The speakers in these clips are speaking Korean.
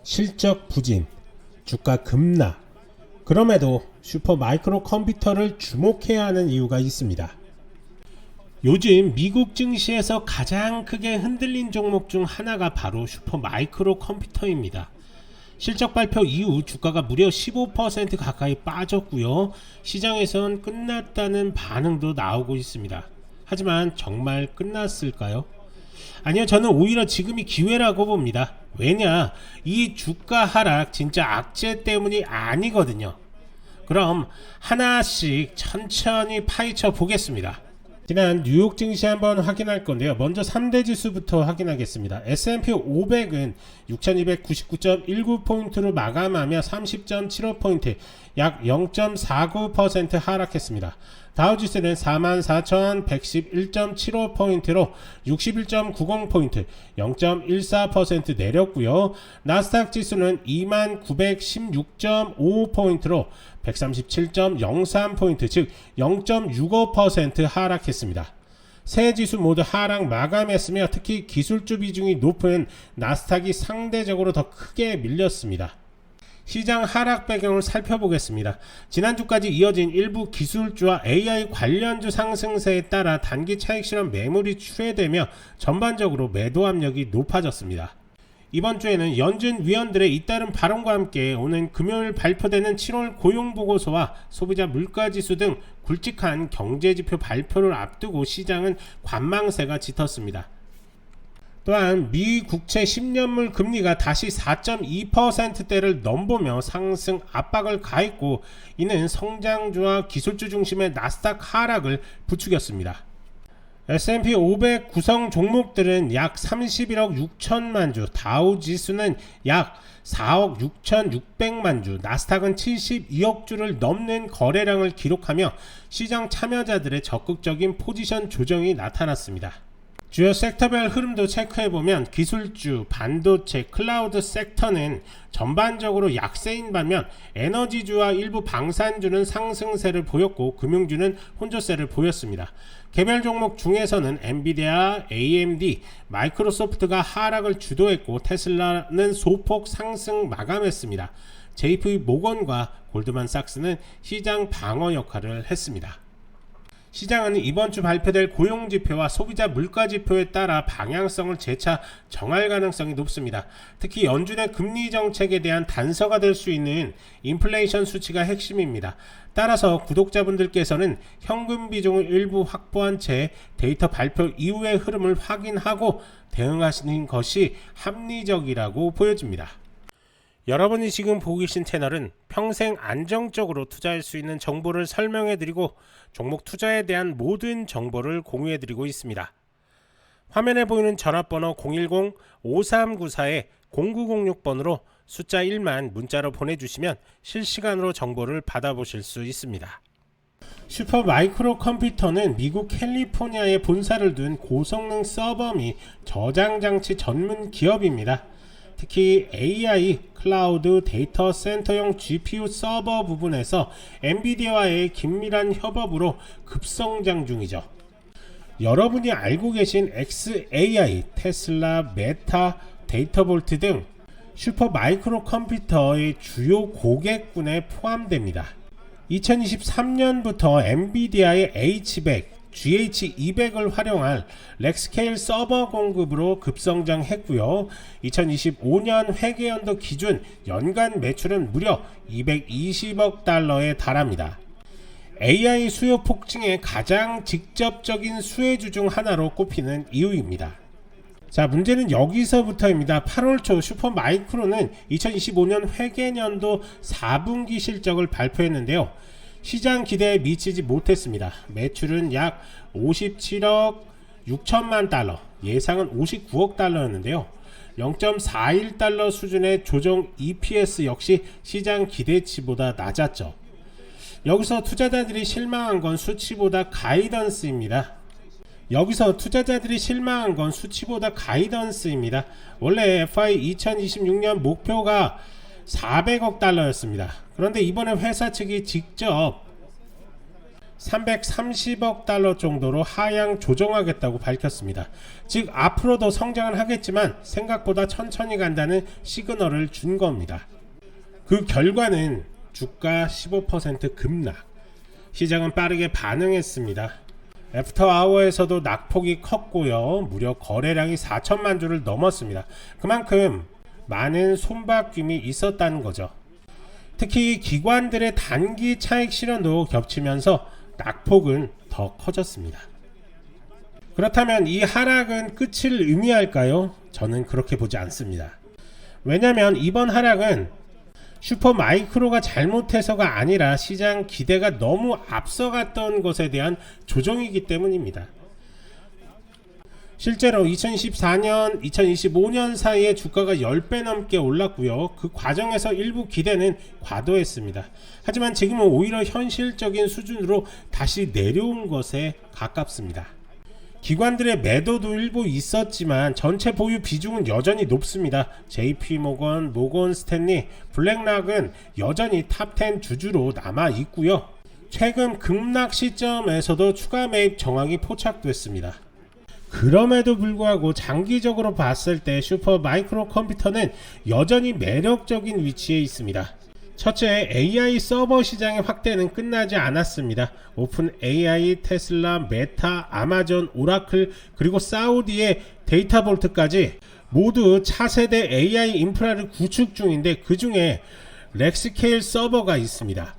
실적 부진, 주가 급락. 그럼에도 슈퍼마이크로 컴퓨터를 주목해야 하는 이유가 있습니다. 요즘 미국 증시에서 가장 크게 흔들린 종목 중 하나가 바로 슈퍼마이크로 컴퓨터입니다. 실적 발표 이후 주가가 무려 15% 가까이 빠졌고요. 시장에선 끝났다는 반응도 나오고 있습니다. 하지만 정말 끝났을까요? 아니요, 저는 오히려 지금이 기회라고 봅니다. 왜냐, 이 주가 하락 진짜 악재 때문이 아니거든요. 그럼 하나씩 천천히 파헤쳐 보겠습니다. 지난 뉴욕 증시 한번 확인할 건데요. 먼저 3대 지수부터 확인하겠습니다. S&P 500은 6299.19포인트로 마감하며 30.75포인트, 약 0.49% 하락했습니다. 다우지수는 44,111.75포인트로 61.90포인트, 0.14% 내렸고요. 나스닥 지수는 2916.55포인트로 137.03포인트, 즉 0.65% 하락했습니다. 세 지수 모두 하락 마감했으며 특히 기술주 비중이 높은 나스닥이 상대적으로 더 크게 밀렸습니다. 시장 하락 배경을 살펴보겠습니다. 지난주까지 이어진 일부 기술주와 AI 관련주 상승세에 따라 단기 차익 실현 매물이 출회되며 전반적으로 매도 압력이 높아졌습니다. 이번 주에는 연준 위원들의 잇따른 발언과 함께 오는 금요일 발표되는 7월 고용보고서와 소비자 물가지수 등 굵직한 경제지표 발표를 앞두고 시장은 관망세가 짙었습니다. 또한 미 국채 10년물 금리가 다시 4.2%대를 넘보며 상승 압박을 가했고, 이는 성장주와 기술주 중심의 나스닥 하락을 부추겼습니다. S&P 500 구성 종목들은 약 31억 6천만 주, 다우 지수는 약 4억 6,600만 주, 나스닥은 72억 주를 넘는 거래량을 기록하며 시장 참여자들의 적극적인 포지션 조정이 나타났습니다. 주요 섹터별 흐름도 체크해보면 기술주, 반도체, 클라우드 섹터는 전반적으로 약세인 반면 에너지주와 일부 방산주는 상승세를 보였고 금융주는 혼조세를 보였습니다. 개별 종목 중에서는 엔비디아, AMD, 마이크로소프트가 하락을 주도했고 테슬라는 소폭 상승 마감했습니다. JP 모건과 골드만삭스는 시장 방어 역할을 했습니다. 시장은 이번 주 발표될 고용지표와 소비자 물가지표에 따라 방향성을 재차 정할 가능성이 높습니다. 특히 연준의 금리 정책에 대한 단서가 될 수 있는 인플레이션 수치가 핵심입니다. 따라서 구독자분들께서는 현금 비중을 일부 확보한 채 데이터 발표 이후의 흐름을 확인하고 대응하시는 것이 합리적이라고 보여집니다. 여러분이 지금 보고 계신 채널은 평생 안정적으로 투자할 수 있는 정보를 설명해드리고 종목 투자에 대한 모든 정보를 공유해드리고 있습니다. 화면에 보이는 전화번호 010-5394-0906번으로 숫자 1만 문자로 보내주시면 실시간으로 정보를 받아보실 수 있습니다. 슈퍼마이크로 컴퓨터는 미국 캘리포니아에 본사를 둔 고성능 서버 및 저장장치 전문 기업입니다. 특히 AI, 클라우드, 데이터 센터용 GPU 서버 부분에서 엔비디아와의 긴밀한 협업으로 급성장 중이죠. 여러분이 알고 계신 xAI, 테슬라, 메타, 데이터볼트 등 슈퍼마이크로 컴퓨터의 주요 고객군에 포함됩니다. 2023년부터 엔비디아의 H100, GH200을 활용할 렉스케일 서버 공급으로 급성장했고요. 2025년 회계연도 기준 연간 매출은 무려 220억 달러에 달합니다. AI 수요 폭증의 가장 직접적인 수혜주 중 하나로 꼽히는 이유입니다. 자, 문제는 여기서부터입니다. 8월 초 슈퍼마이크로는 2025년 회계연도 4분기 실적을 발표했는데요. 시장 기대에 미치지 못했습니다. 매출은 약 57억 6천만 달러, 예상은 59억 달러였는데요. 0.41달러 수준의 조정 EPS 역시 시장 기대치보다 낮았죠. 여기서 투자자들이 실망한 건 수치보다 가이던스입니다. 원래 FY 2026년 목표가 400억 달러였습니다. 그런데 이번에 회사 측이 직접 330억 달러 정도로 하향 조정하겠다고 밝혔습니다. 즉 앞으로도 성장을 하겠지만 생각보다 천천히 간다는 시그널을 준 겁니다. 그 결과는 주가 15% 급락. 시장은 빠르게 반응했습니다. 애프터아워에서도 낙폭이 컸고요. 무려 거래량이 4천만 주를 넘었습니다. 그만큼 많은 손바뀜이 있었다는 거죠. 특히 기관들의 단기 차익 실현도 겹치면서 낙폭은 더 커졌습니다. 그렇다면 이 하락은 끝을 의미할까요? 저는 그렇게 보지 않습니다. 왜냐하면 이번 하락은 슈퍼마이크로가 잘못해서가 아니라 시장 기대가 너무 앞서갔던 것에 대한 조정이기 때문입니다. 실제로 2014년, 2025년 사이에 주가가 10배 넘게 올랐고요. 그 과정에서 일부 기대는 과도했습니다. 하지만 지금은 오히려 현실적인 수준으로 다시 내려온 것에 가깝습니다. 기관들의 매도도 일부 있었지만 전체 보유 비중은 여전히 높습니다. JP모건, 모건 스탠리, 블랙락은 여전히 탑10 주주로 남아 있고요. 최근 급락 시점에서도 추가 매입 정황이 포착됐습니다. 그럼에도 불구하고 장기적으로 봤을 때 슈퍼 마이크로 컴퓨터는 여전히 매력적인 위치에 있습니다. 첫째, AI 서버 시장의 확대는 끝나지 않았습니다. 오픈 AI, 테슬라, 메타, 아마존, 오라클, 그리고 사우디의 데이터볼트까지 모두 차세대 AI 인프라를 구축 중인데 그 중에 렉스케일 서버가 있습니다.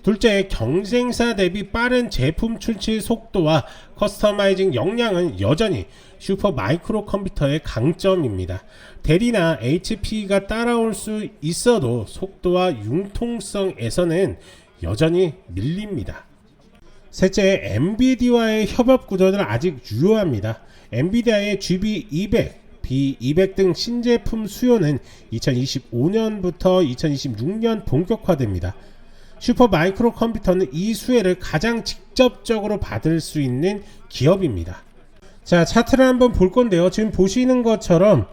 둘째, 경쟁사 대비 빠른 제품 출시 속도와 커스터마이징 역량은 여전히 슈퍼 마이크로 컴퓨터의 강점입니다. 델이나 HP가 따라올 수 있어도 속도와 융통성에서는 여전히 밀립니다. 셋째, 엔비디아와의 협업 구조는 아직 유효합니다. 엔비디아의 GB200, B200 등 신제품 수요는 2025년부터 2026년 본격화됩니다. 슈퍼 마이크로 컴퓨터는 이 수혜를 가장 직접적으로 받을 수 있는 기업입니다. 자, 차트를 한번 볼 건데요. 지금 보시는 것처럼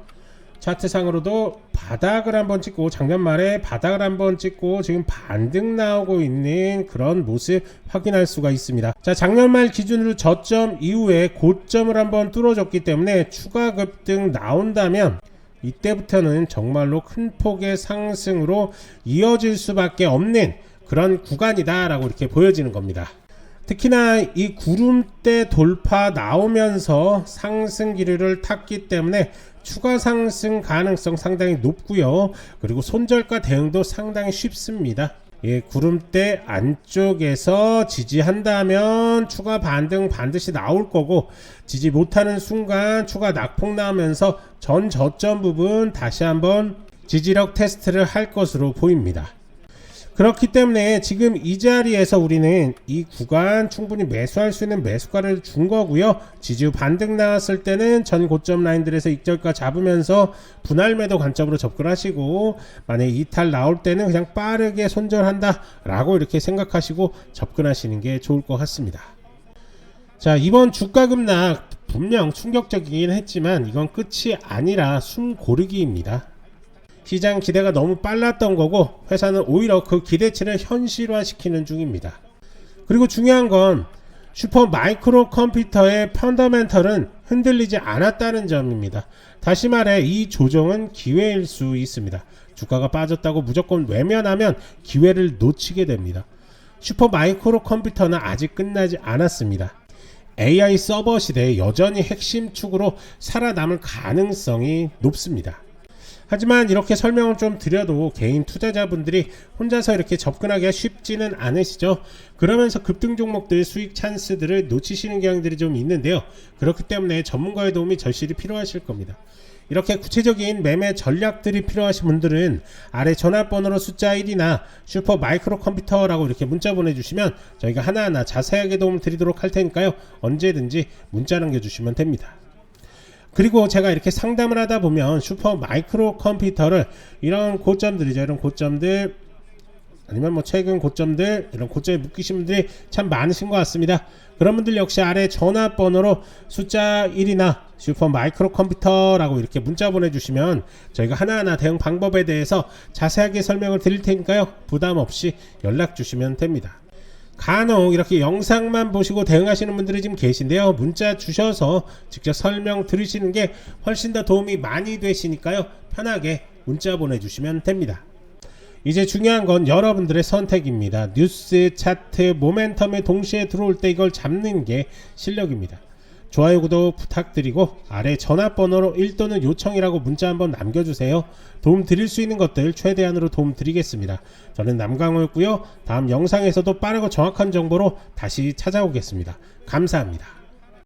차트상으로도 바닥을 한번 찍고 작년 말에 바닥을 한번 찍고 지금 반등 나오고 있는 그런 모습 확인할 수가 있습니다. 자, 작년 말 기준으로 저점 이후에 고점을 한번 뚫어줬기 때문에 추가 급등 나온다면 이때부터는 정말로 큰 폭의 상승으로 이어질 수밖에 없는 그런 구간이다 라고 이렇게 보여지는 겁니다. 특히나 이 구름대 돌파 나오면서 상승 기류를 탔기 때문에 추가 상승 가능성 상당히 높고요. 그리고 손절가 대응도 상당히 쉽습니다. 예, 구름대 안쪽에서 지지한다면 추가 반등 반드시 나올 거고, 지지 못하는 순간 추가 낙폭 나오면서 전 저점 부분 다시 한번 지지력 테스트를 할 것으로 보입니다. 그렇기 때문에 지금 이 자리에서 우리는 이 구간 충분히 매수할 수 있는 매수가를 준 거고요. 지지 후 반등 나왔을 때는 전 고점 라인들에서 익절가 잡으면서 분할 매도 관점으로 접근하시고, 만약에 이탈 나올 때는 그냥 빠르게 손절한다 라고 이렇게 생각하시고 접근하시는 게 좋을 것 같습니다. 자, 이번 주가 급락 분명 충격적이긴 했지만 이건 끝이 아니라 숨 고르기입니다. 시장 기대가 너무 빨랐던 거고 회사는 오히려 그 기대치를 현실화시키는 중입니다. 그리고 중요한 건 슈퍼 마이크로 컴퓨터의 펀더멘털은 흔들리지 않았다는 점입니다. 다시 말해 이 조정은 기회일 수 있습니다. 주가가 빠졌다고 무조건 외면하면 기회를 놓치게 됩니다. 슈퍼 마이크로 컴퓨터는 아직 끝나지 않았습니다. AI 서버 시대에 여전히 핵심 축으로 살아남을 가능성이 높습니다. 하지만 이렇게 설명을 좀 드려도 개인 투자자분들이 혼자서 이렇게 접근하기가 쉽지는 않으시죠. 그러면서 급등 종목들 수익 찬스들을 놓치시는 경향들이 좀 있는데요. 그렇기 때문에 전문가의 도움이 절실히 필요하실 겁니다. 이렇게 구체적인 매매 전략들이 필요하신 분들은 아래 전화번호로 숫자 1이나 슈퍼 마이크로 컴퓨터라고 이렇게 문자 보내주시면 저희가 하나하나 자세하게 도움을 드리도록 할 테니까요. 언제든지 문자 남겨주시면 됩니다. 그리고 제가 이렇게 상담을 하다 보면 슈퍼 마이크로 컴퓨터를 이런 고점들이죠. 이런 고점들 아니면 뭐 최근 고점들 이런 고점에 묶이신 분들이 참 많으신 것 같습니다. 그런 분들 역시 아래 전화번호로 숫자 1이나 슈퍼 마이크로 컴퓨터라고 이렇게 문자 보내주시면 저희가 하나하나 대응 방법에 대해서 자세하게 설명을 드릴 테니까요. 부담 없이 연락 주시면 됩니다. 간혹 이렇게 영상만 보시고 대응하시는 분들이 지금 계신데요. 문자 주셔서 직접 설명 들으시는 게 훨씬 더 도움이 많이 되시니까요. 편하게 문자 보내주시면 됩니다. 이제 중요한 건 여러분들의 선택입니다. 뉴스, 차트, 모멘텀에 동시에 들어올 때 이걸 잡는 게 실력입니다. 좋아요, 구독 부탁드리고 아래 전화번호로 1 또는 요청이라고 문자 한번 남겨주세요. 도움 드릴 수 있는 것들 최대한으로 도움 드리겠습니다. 저는 남강호였고요. 다음 영상에서도 빠르고 정확한 정보로 다시 찾아오겠습니다. 감사합니다.